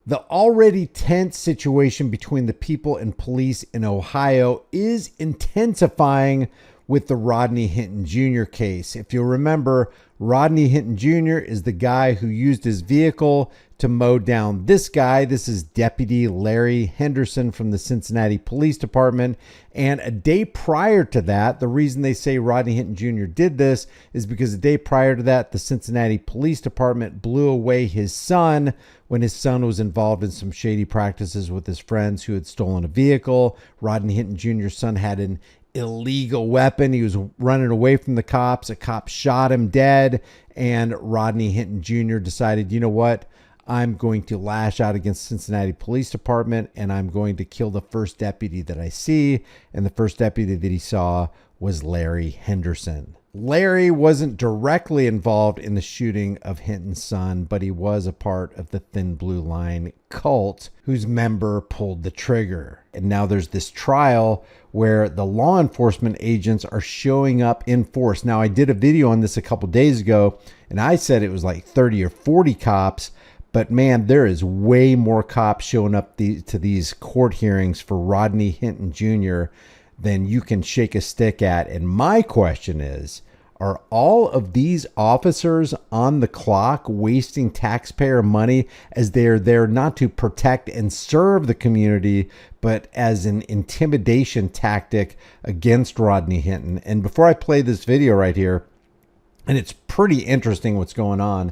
The already tense situation between the people and police in Ohio is intensifying with the Rodney Hinton Jr. case. If you'll remember, Rodney Hinton Jr. is the guy who used his vehicle to mow down this guy. This is Deputy Larry Henderson from the Cincinnati Police Department. And a day prior to that, the reason they say Rodney Hinton Jr. did this is because a day prior to that, the Cincinnati Police Department blew away his son when his son was involved in some shady practices with his friends who had stolen a vehicle. Rodney Hinton Jr.'s son had an illegal weapon. He was running away from the cops. A cop shot him dead, and Rodney Hinton Jr. decided, you know what? I'm going to lash out against Cincinnati Police Department, and I'm going to kill the first deputy that I see. And the first deputy that he saw was Larry Henderson. Larry wasn't directly involved in the shooting of Hinton's son, but he was a part of the Thin Blue Line cult whose member pulled the trigger. And now there's this trial where the law enforcement agents are showing up in force. Now, I did a video on this a couple days ago, and I said it was like 30 or 40 cops. But man, there is way more cops showing up to these court hearings for Rodney Hinton Jr. than you can shake a stick at. And my question is, are all of these officers on the clock wasting taxpayer money as they're there not to protect and serve the community, but as an intimidation tactic against Rodney Hinton? And before I play this video right here, and it's pretty interesting what's going on.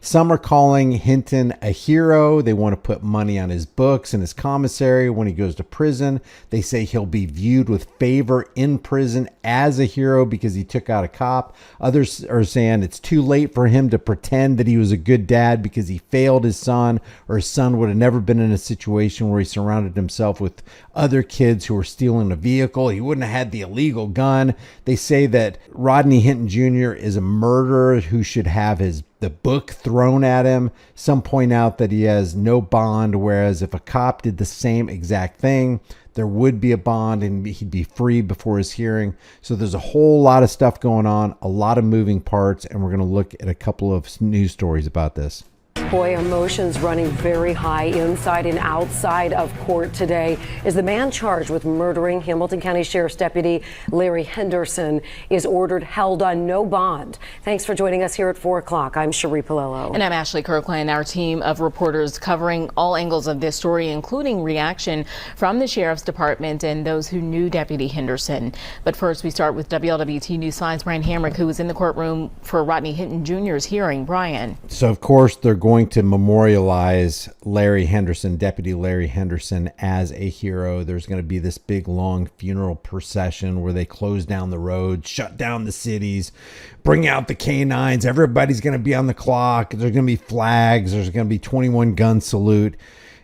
Some are calling Hinton a hero. They want to put money on his books and his commissary when he goes to prison. They say he'll be viewed with favor in prison as a hero because he took out a cop. Others are saying it's too late for him to pretend that he was a good dad because he failed his son, or his son would have never been in a situation where he surrounded himself with other kids who were stealing a vehicle. He wouldn't have had the illegal gun. They say that Rodney Hinton Jr. is a murderer who should have the book thrown at him. Some point out that he has no bond, whereas if a cop did the same exact thing, there would be a bond and he'd be free before his hearing. So there's a whole lot of stuff going on, a lot of moving parts, and we're going to look at a couple of news stories about this. Boy, emotions running very high inside and outside of court today as the man charged with murdering Hamilton County Sheriff's Deputy Larry Henderson is ordered held on no bond. Thanks for joining us here at 4 o'clock. I'm Cherie Palello. And I'm Ashley Kirkland. Our team of reporters covering all angles of this story, including reaction from the Sheriff's Department and those who knew Deputy Henderson. But first, we start with WLWT News 5's Brian Hamrick, who was in the courtroom for Rodney Hinton Jr.'s hearing. Brian. So, of course, they're going to memorialize Larry Henderson, Deputy Larry Henderson, as a hero. There's going to be this big, long funeral procession where they close down the roads, shut down the cities, bring out the canines. Everybody's going to be on the clock. There's going to be flags. There's going to be 21 gun salute.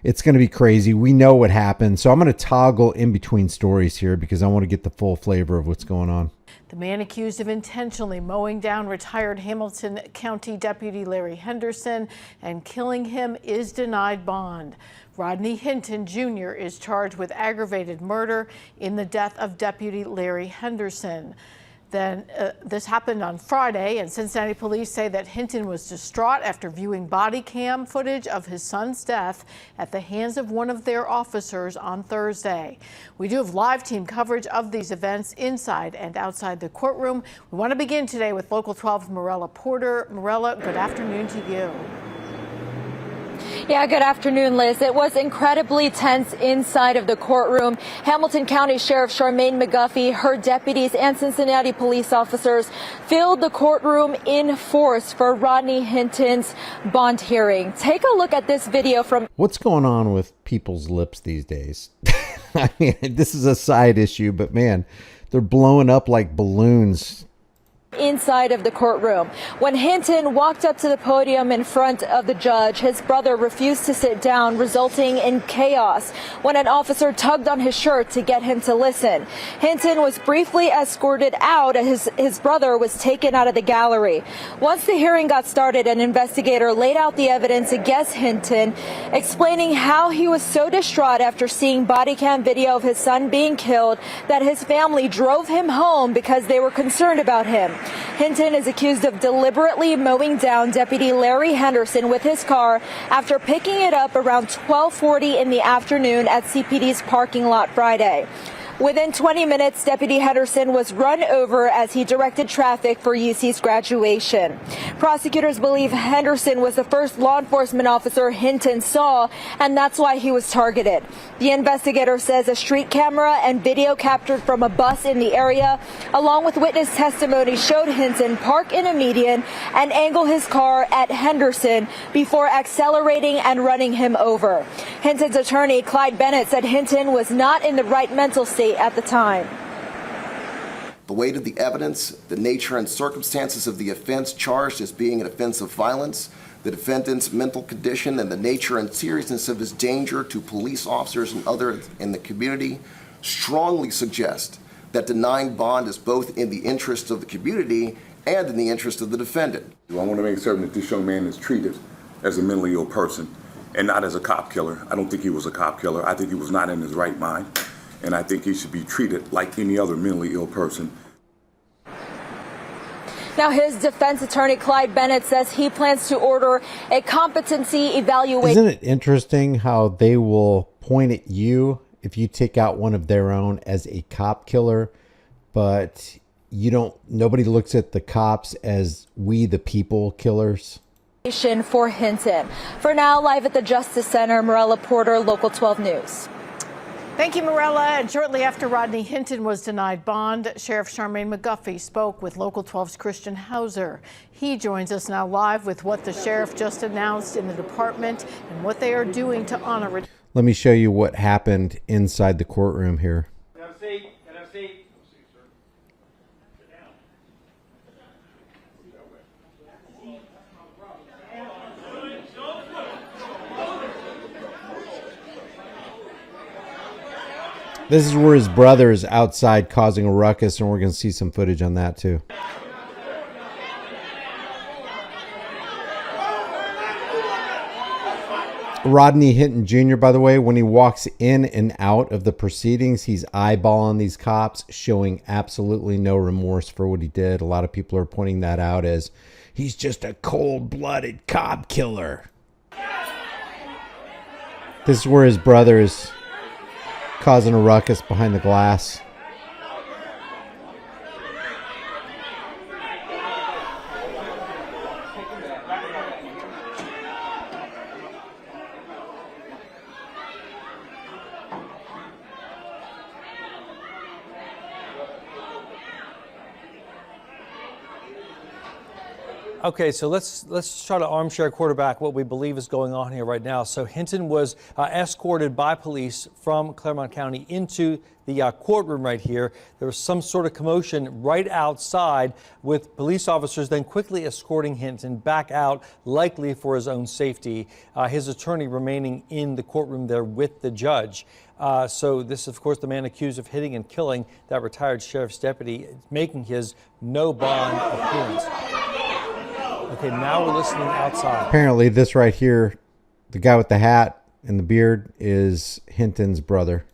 It's going to be crazy. We know what happened. So I'm going to toggle in between stories here because I want to get the full flavor of what's going on. The man accused of intentionally mowing down retired Hamilton County Deputy Larry Henderson and killing him is denied bond. Rodney Hinton Jr. is charged with aggravated murder in the death of Deputy Larry Henderson. Then this happened on Friday, and Cincinnati police say that Hinton was distraught after viewing body cam footage of his son's death at the hands of one of their officers on Thursday. We do have live team coverage of these events inside and outside the courtroom. We want to begin today with Local 12's Morella Porter. Morella, good afternoon to you. Yeah, good afternoon, Liz. It was incredibly tense inside of the courtroom. Hamilton County Sheriff Charmaine McGuffey, her deputies, and Cincinnati police officers filled the courtroom in force for Rodney Hinton's bond hearing. Take a look at this video from... What's going on with people's lips these days? I mean, this is a side issue, but man, they're blowing up like balloons inside of the courtroom. When Hinton walked up to the podium in front of the judge, his brother refused to sit down, resulting in chaos when an officer tugged on his shirt to get him to listen. Hinton was briefly escorted out as his brother was taken out of the gallery. Once the hearing got started, an investigator laid out the evidence against Hinton, explaining how he was so distraught after seeing body cam video of his son being killed that his family drove him home because they were concerned about him. Hinton is accused of deliberately mowing down Deputy Larry Henderson with his car after picking it up around 12:40 in the afternoon at CPD's parking lot Friday. Within 20 minutes, Deputy Henderson was run over as he directed traffic for UC's graduation. Prosecutors believe Henderson was the first law enforcement officer Hinton saw, and that's why he was targeted. The investigator says a street camera and video captured from a bus in the area, along with witness testimony, showed Hinton park in a median and angle his car at Henderson before accelerating and running him over. Hinton's attorney, Clyde Bennett, said Hinton was not in the right mental state at the time. The weight of the evidence, the nature and circumstances of the offense charged as being an offense of violence, the defendant's mental condition, and the nature and seriousness of his danger to police officers and others in the community strongly suggest that denying bond is both in the interest of the community and in the interest of the defendant. I want to make certain that this young man is treated as a mentally ill person and not as a cop killer. I don't think he was a cop killer. I think he was not in his right mind. And I think he should be treated like any other mentally ill person. Now, his defense attorney, Clyde Bennett, says he plans to order a competency evaluation. Isn't it interesting how they will point at you if you take out one of their own as a cop killer, but nobody looks at the cops as we the people killers? For Hinton. For now, live at the Justice Center, Morella Porter, Local 12 News. Thank you, Morella. And shortly after Rodney Hinton was denied bond, Sheriff Charmaine McGuffey spoke with Local 12's Christian Hauser. He joins us now live with what the sheriff just announced in the department and what they are doing to honor it. Let me show you what happened inside the courtroom here. Can I have a seat? Can I have a seat? Sit down. This is where his brother is outside causing a ruckus, and we're going to see some footage on that too. Rodney Hinton Jr., by the way, when he walks in and out of the proceedings, he's eyeballing these cops, showing absolutely no remorse for what he did. A lot of people are pointing that out as he's just a cold-blooded cop killer. This is where his brother is causing a ruckus behind the glass. Okay, so let's try to armchair quarterback what we believe is going on here right now. So Hinton was escorted by police from Claremont County into the courtroom right here. There was some sort of commotion right outside with police officers then quickly escorting Hinton back out, likely for his own safety. His attorney remaining in the courtroom there with the judge. So this is, of course, the man accused of hitting and killing that retired sheriff's deputy, making his no bond appearance. Okay, now we're listening outside. Apparently, this right here, the guy with the hat and the beard, is Hinton's brother.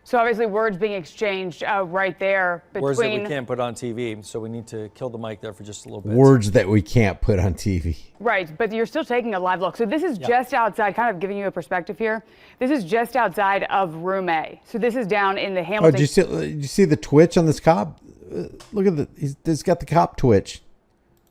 So obviously words being exchanged right there between... Words that we can't put on TV, so we need to kill the mic there for just a little bit. Words that we can't put on TV. Right, but you're still taking a live look. So this is just outside, kind of giving you a perspective here. This is just outside of Room A. So this is down in the Hamilton... Oh, did you see the twitch on this cop? Look at he's got the cop twitch.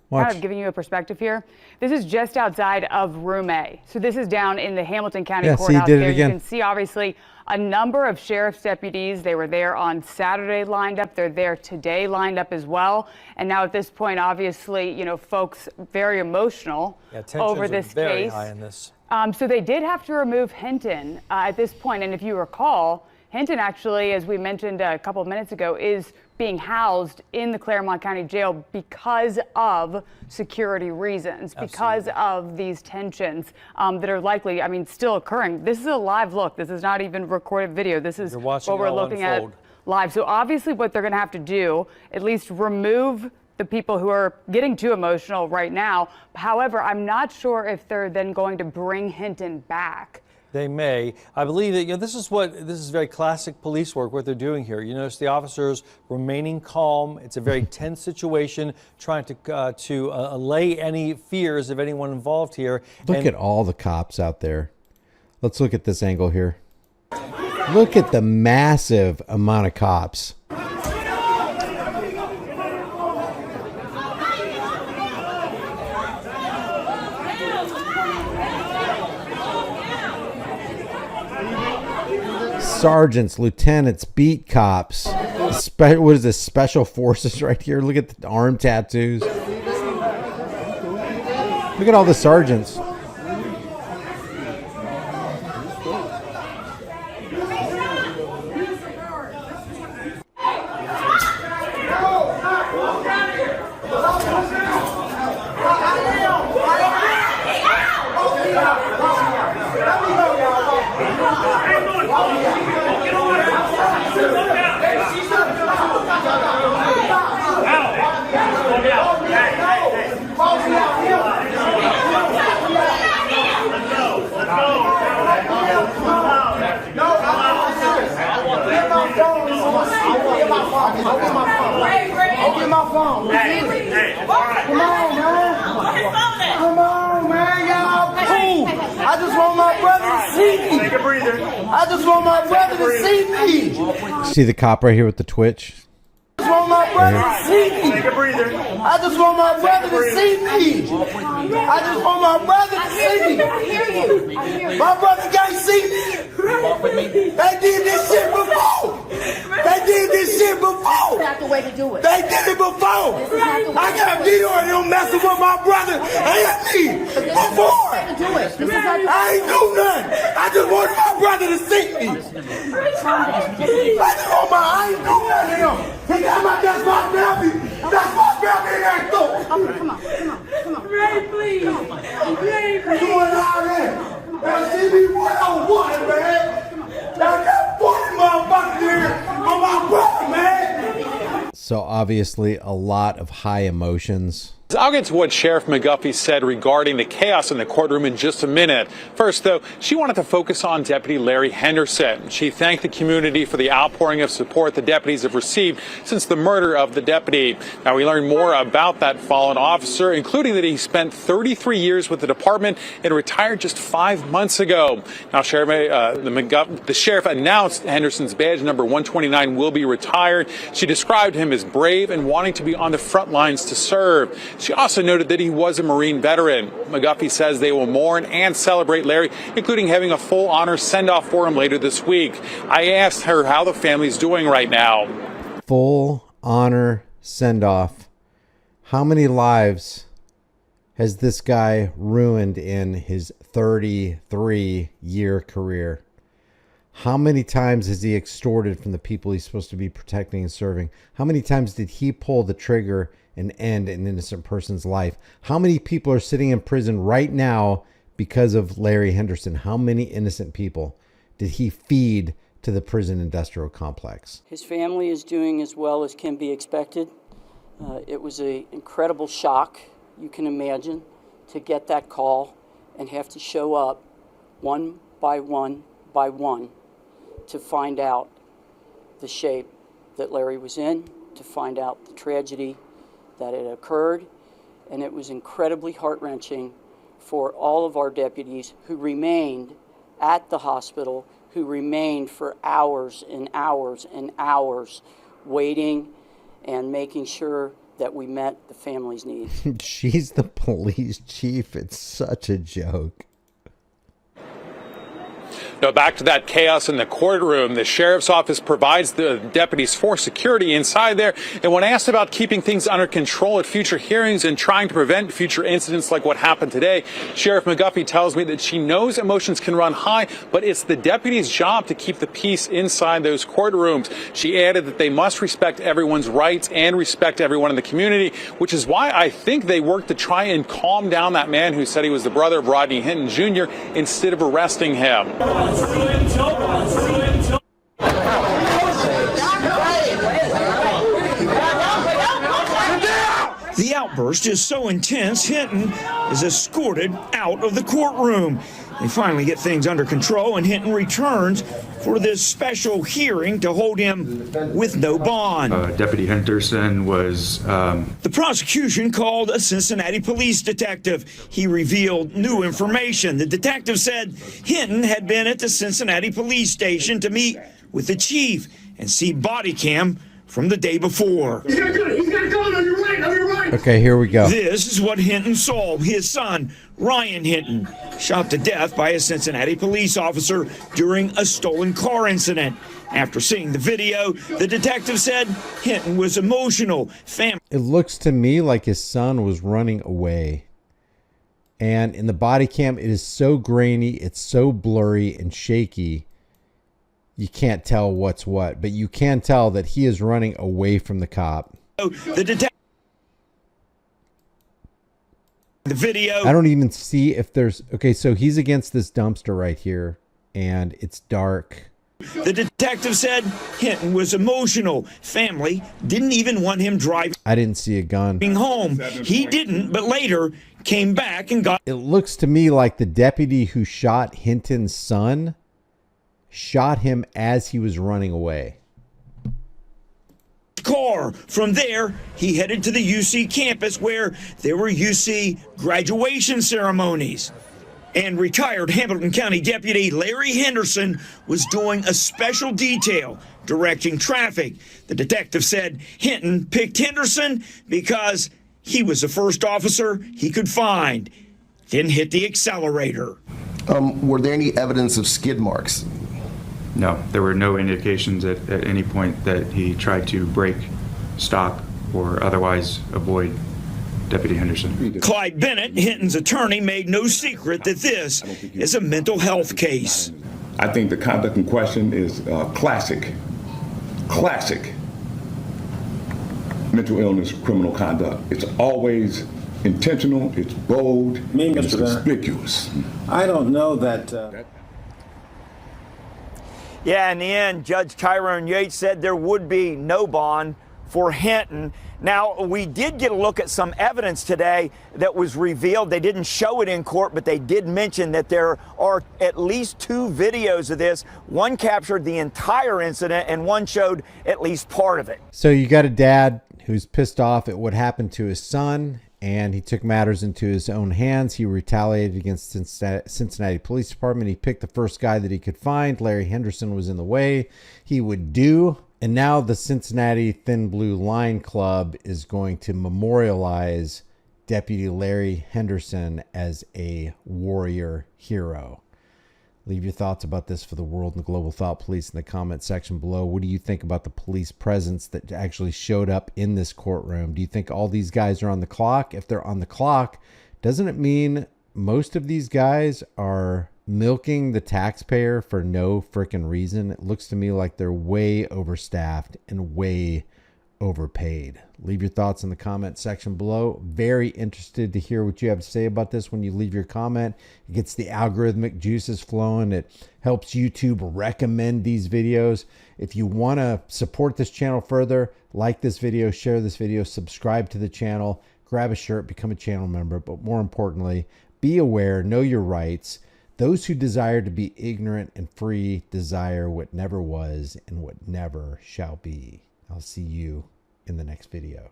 Watch. Kind of giving you a perspective here. This is just outside of Room A. So this is down in the Hamilton County Courthouse. See, he did there. it again. You can see obviously a number of sheriff's deputies. They were there on Saturday lined up. They're there today lined up as well. And now at this point, obviously, you know, folks very emotional over this very case. High in this. So they did have to remove Hinton at this point. And if you recall, Hinton actually, as we mentioned a couple of minutes ago, is being housed in the Claremont County Jail because of security reasons, because of these tensions that are likely, I mean, still occurring. This is a live look. This is not even recorded video. This is what we're looking at live. So obviously what they're going to have to do, at least remove the people who are getting too emotional right now. However, I'm not sure if they're then going to bring Hinton back. They may. I believe that this is very classic police work, what they're doing here. You notice the officers remaining calm. It's a very tense situation, trying to allay any fears of anyone involved here. Look at all the cops out there. Let's look at this angle here. Look at the massive amount of cops. Sergeants, lieutenants, beat cops. What is this? Special forces right here. Look at the arm tattoos. Look at all the sergeants. I just want my brother to see me. Take a breather. I just want my brother to see me. See the cop right here with the twitch? I just want my brother to see me. Take a breather. I just want my brother to see me. I just want my brother to see me. I hear you. My brother can't see me. They did this shit before. They did this shit before. That's the way to do it. They did it before. I got video of them messing with my brother and me before. I ain't do nothing. I just want my brother to see me. I ain't do nothing to him. That's my family. That's my family. Come on. Ray, please. Ray, please. Doing all that. Now see me 1-on-1, man. Now that 40 motherfuckers here on my brother, man. So obviously a lot of high emotions. I'll get to what Sheriff McGuffey said regarding the chaos in the courtroom in just a minute. First, though, she wanted to focus on Deputy Larry Henderson. She thanked the community for the outpouring of support the deputies have received since the murder of the deputy. Now, we learned more about that fallen officer, including that he spent 33 years with the department and retired just 5 months ago. Now, the sheriff announced Henderson's badge number 129 will be retired. She described him as brave and wanting to be on the front lines to serve. She also noted that he was a Marine veteran. McGuffey says they will mourn and celebrate Larry, including having a full honor send-off for him later this week. I asked her how the family's doing right now. Full honor send-off. How many lives has this guy ruined in his 33-year career? How many times has he extorted from the people he's supposed to be protecting and serving? How many times did he pull the trigger and end an innocent person's life? How many people are sitting in prison right now because of Larry Henderson? How many innocent people did he feed to the prison industrial complex? His family is doing as well as can be expected. It was an incredible shock, you can imagine, to get that call and have to show up one by one by one to find out the shape that Larry was in, to find out the tragedy that had occurred. And it was incredibly heart-wrenching for all of our deputies who remained at the hospital, who remained for hours and hours and hours waiting and making sure that we met the family's needs. She's the police chief. It's such a joke. Now, back to that chaos in the courtroom. The sheriff's office provides the deputies for security inside there. And when asked about keeping things under control at future hearings and trying to prevent future incidents like what happened today, Sheriff McGuffey tells me that she knows emotions can run high, but it's the deputies' job to keep the peace inside those courtrooms. She added that they must respect everyone's rights and respect everyone in the community, which is why I think they worked to try and calm down that man who said he was the brother of Rodney Hinton Jr. instead of arresting him. outburst is so intense, Hinton is escorted out of the courtroom. They finally get things under control, and Hinton returns for this special hearing to hold him with no bond. Deputy Henderson was... The prosecution called a Cincinnati police detective. He revealed new information. The detective said Hinton had been at the Cincinnati police station to meet with the chief and see body cam from the day before. He's got a gun on your right, on your right. Okay, here we go. This is what Hinton saw. His son, Ryan Hinton, shot to death by a Cincinnati police officer during a stolen car incident. After seeing the video, the detective said Hinton was emotional. It looks to me like his son was running away. And in the body cam, it is so grainy, it's so blurry and shaky. You can't tell what's what, but you can tell that he is running away from the cop. The video. I don't even see if there's... Okay, so he's against this dumpster right here, and it's dark. The detective said Hinton was emotional. Family didn't even want him driving. I didn't see a gun. Home. He didn't, but later came back and got... It looks to me like the deputy who shot Hinton's son shot him as he was running away. Car. From there, he headed to the UC campus where there were UC graduation ceremonies. And retired Hamilton County Deputy Larry Henderson was doing a special detail directing traffic. The detective said Hinton picked Henderson because he was the first officer he could find, then hit the accelerator. Were there any evidence of skid marks? No, there were no indications at any point that he tried to brake, stop, or otherwise avoid Deputy Henderson. Clyde Bennett, Hinton's attorney, made no secret that this is a mental health case. I think the conduct in question is classic mental illness criminal conduct. It's always intentional, it's bold, it's conspicuous. I don't know that... Yeah, in the end, Judge Tyrone Yates said there would be no bond for Hinton. Now, we did get a look at some evidence today that was revealed. They didn't show it in court, but they did mention that there are at least 2 videos of this. One captured the entire incident and one showed at least part of it. So you got a dad who's pissed off at what happened to his son, and he took matters into his own hands. He retaliated against Cincinnati Police Department. He picked the first guy that he could find. Larry Henderson was in the way. He would do. And now the Cincinnati Thin Blue Line Club is going to memorialize Deputy Larry Henderson as a warrior hero. Leave your thoughts about this for the World and Global Thought Police in the comment section below. What do you think about the police presence that actually showed up in this courtroom? Do you think all these guys are on the clock? If they're on the clock, doesn't it mean most of these guys are milking the taxpayer for no freaking reason? It looks to me like they're way overstaffed and way overpaid. Leave your thoughts in the comment section below. Very interested to hear what you have to say about this when you leave your comment. It gets the algorithmic juices flowing. It helps YouTube recommend these videos. If you want to support this channel further, like this video, share this video, subscribe to the channel, grab a shirt, become a channel member. But more importantly, be aware, know your rights. Those who desire to be ignorant and free desire what never was and what never shall be. I'll see you in the next video.